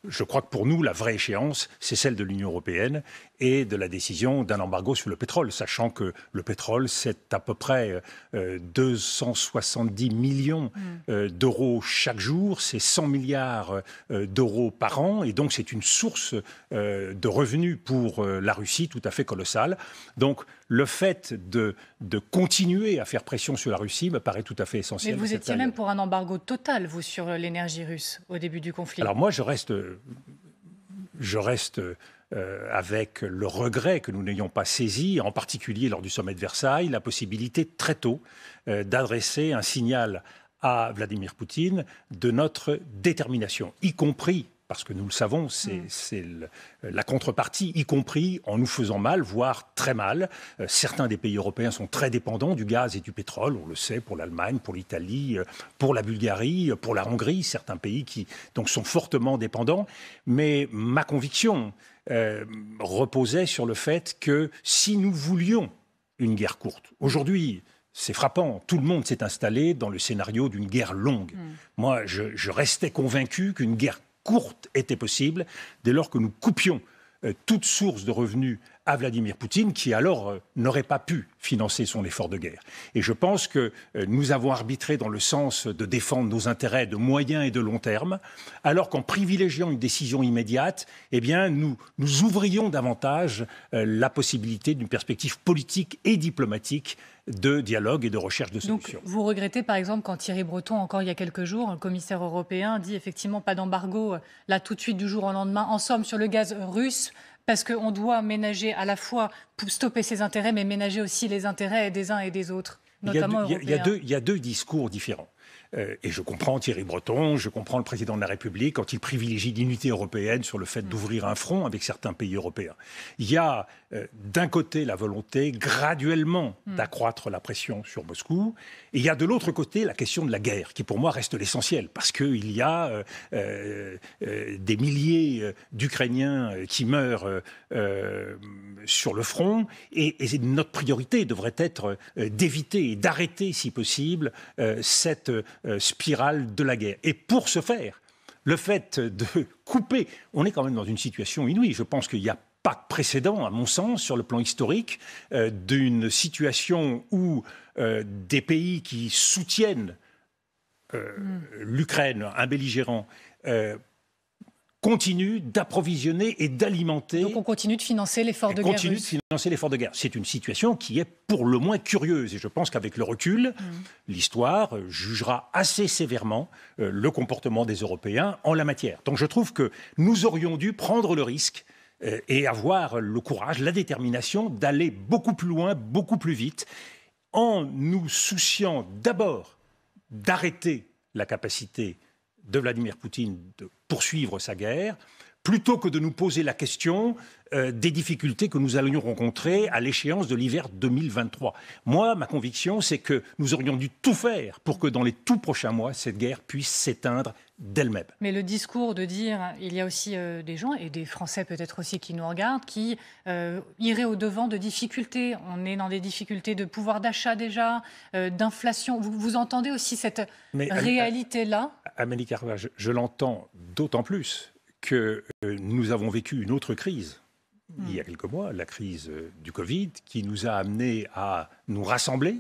je crois que pour nous, la vraie échéance, c'est celle de l'Union européenne et de la décision d'un embargo sur le pétrole, sachant que le pétrole, c'est à peu près 270 millions d'euros chaque jour, c'est 100 milliards d'euros par an, et donc c'est une source de revenus pour la Russie tout à fait colossale. Donc le fait de continuer à faire pression sur la Russie me paraît tout à fait essentiel. Mais vous étiez même pour un embargo total, vous, sur l'énergie russe au début du conflit. Alors moi, je reste avec le regret que nous n'ayons pas saisi, en particulier lors du sommet de Versailles, la possibilité très tôt d'adresser un signal à Vladimir Poutine de notre détermination, y compris, parce que nous le savons, c'est la contrepartie, y compris en nous faisant mal, voire très mal. Certains des pays européens sont très dépendants du gaz et du pétrole, on le sait, pour l'Allemagne, pour l'Italie, pour la Bulgarie, pour la Hongrie, certains pays qui donc sont fortement dépendants. Mais ma conviction reposait sur le fait que si nous voulions une guerre courte, aujourd'hui, c'est frappant, tout le monde s'est installé dans le scénario d'une guerre longue. Moi, je restais convaincu qu'une guerre courte était possible dès lors que nous coupions toute source de revenus à Vladimir Poutine, qui alors n'aurait pas pu financer son effort de guerre. Et je pense que nous avons arbitré dans le sens de défendre nos intérêts de moyen et de long terme, alors qu'en privilégiant une décision immédiate, eh bien, nous ouvrions davantage la possibilité d'une perspective politique et diplomatique de dialogue et de recherche de solutions. Donc, vous regrettez, par exemple, quand Thierry Breton, encore il y a quelques jours, un commissaire européen, dit effectivement pas d'embargo, là, tout de suite, du jour au lendemain, en somme, sur le gaz russe, parce qu'on doit ménager à la fois pour stopper ses intérêts, mais ménager aussi les intérêts des uns et des autres, notamment européens. Il y a deux discours différents. Et je comprends Thierry Breton, je comprends le président de la République quand il privilégie l'unité européenne sur le fait d'ouvrir un front avec certains pays européens. Il y a d'un côté la volonté graduellement d'accroître la pression sur Moscou, et il y a de l'autre côté la question de la guerre, qui pour moi reste l'essentiel, parce qu'il y a des milliers d'Ukrainiens qui meurent sur le front, et notre priorité devrait être d'éviter et d'arrêter, si possible, cette spirale de la guerre. Et pour ce faire, le fait de couper, on est quand même dans une situation inouïe. Je pense qu'il n'y a pas de précédent, à mon sens, sur le plan historique, d'une situation où des pays qui soutiennent l'Ukraine, un belligérant, continue d'approvisionner et d'alimenter... Donc on continue de financer l'effort de guerre russe. Continue de financer l'effort de guerre. C'est une situation qui est pour le moins curieuse. Et je pense qu'avec le recul, l'histoire jugera assez sévèrement le comportement des Européens en la matière. Donc je trouve que nous aurions dû prendre le risque et avoir le courage, la détermination d'aller beaucoup plus loin, beaucoup plus vite, en nous souciant d'abord d'arrêter la capacité de Vladimir Poutine de poursuivre sa guerre, plutôt que de nous poser la question des difficultés que nous allions rencontrer à l'échéance de l'hiver 2023. Moi, ma conviction, c'est que nous aurions dû tout faire pour que dans les tout prochains mois, cette guerre puisse s'éteindre d'elle-même. Mais le discours de dire, il y a aussi des gens, et des Français peut-être aussi qui nous regardent, qui iraient au-devant de difficultés. On est dans des difficultés de pouvoir d'achat déjà, d'inflation. Vous entendez aussi cette réalité-là ? Amélie Carrère, je l'entends d'autant plus que nous avons vécu une autre crise il y a quelques mois, la crise du Covid, qui nous a amenés à nous rassembler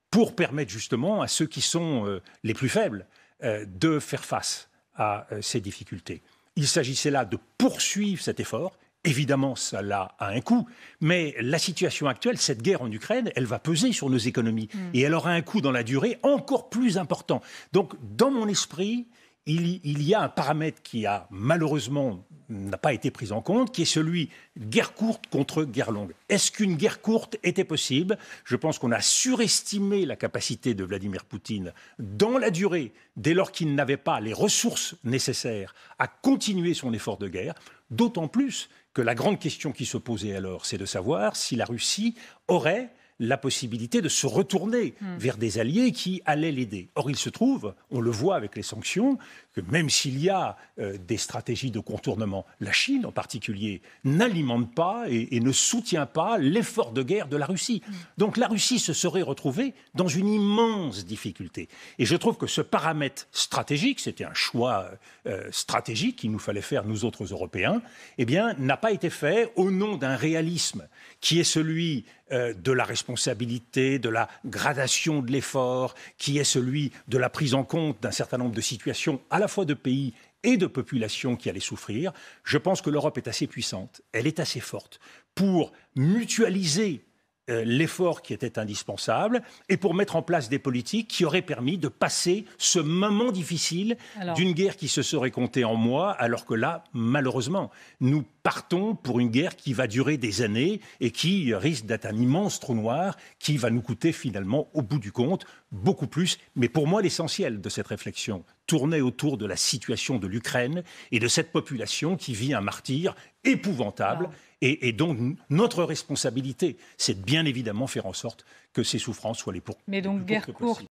pour permettre justement à ceux qui sont les plus faibles de faire face à ces difficultés. Il s'agissait là de poursuivre cet effort. Évidemment, ça a un coût, mais la situation actuelle, cette guerre en Ukraine, elle va peser sur nos économies et elle aura un coût dans la durée encore plus important. Donc, dans mon esprit, il y a un paramètre qui a malheureusement n'a pas été pris en compte, qui est celui guerre courte contre guerre longue. Est-ce qu'une guerre courte était possible ? Je pense qu'on a surestimé la capacité de Vladimir Poutine dans la durée, dès lors qu'il n'avait pas les ressources nécessaires à continuer son effort de guerre, d'autant plus que la grande question qui se posait alors, c'est de savoir si la Russie aurait la possibilité de se retourner vers des alliés qui allaient l'aider. Or, il se trouve, on le voit avec les sanctions, que même s'il y a des stratégies de contournement, la Chine en particulier n'alimente pas et ne soutient pas l'effort de guerre de la Russie. Donc la Russie se serait retrouvée dans une immense difficulté. Et je trouve que ce paramètre stratégique, c'était un choix stratégique qu'il nous fallait faire, nous autres Européens, eh bien, n'a pas été fait au nom d'un réalisme qui est celui de la responsabilité, de la gradation de l'effort, qui est celui de la prise en compte d'un certain nombre de situations, à la fois de pays et de populations qui allaient souffrir. Je pense que l'Europe est assez puissante, elle est assez forte pour mutualiser l'effort qui était indispensable et pour mettre en place des politiques qui auraient permis de passer ce moment difficile d'une guerre qui se serait comptée en mois, alors que là, malheureusement, nous partons pour une guerre qui va durer des années et qui risque d'être un immense trou noir qui va nous coûter finalement, au bout du compte, beaucoup plus. Mais pour moi, l'essentiel de cette réflexion tournait autour de la situation de l'Ukraine et de cette population qui vit un martyre épouvantable. Et donc, notre responsabilité, c'est de bien évidemment faire en sorte que ces souffrances soient les plus courtes possibles.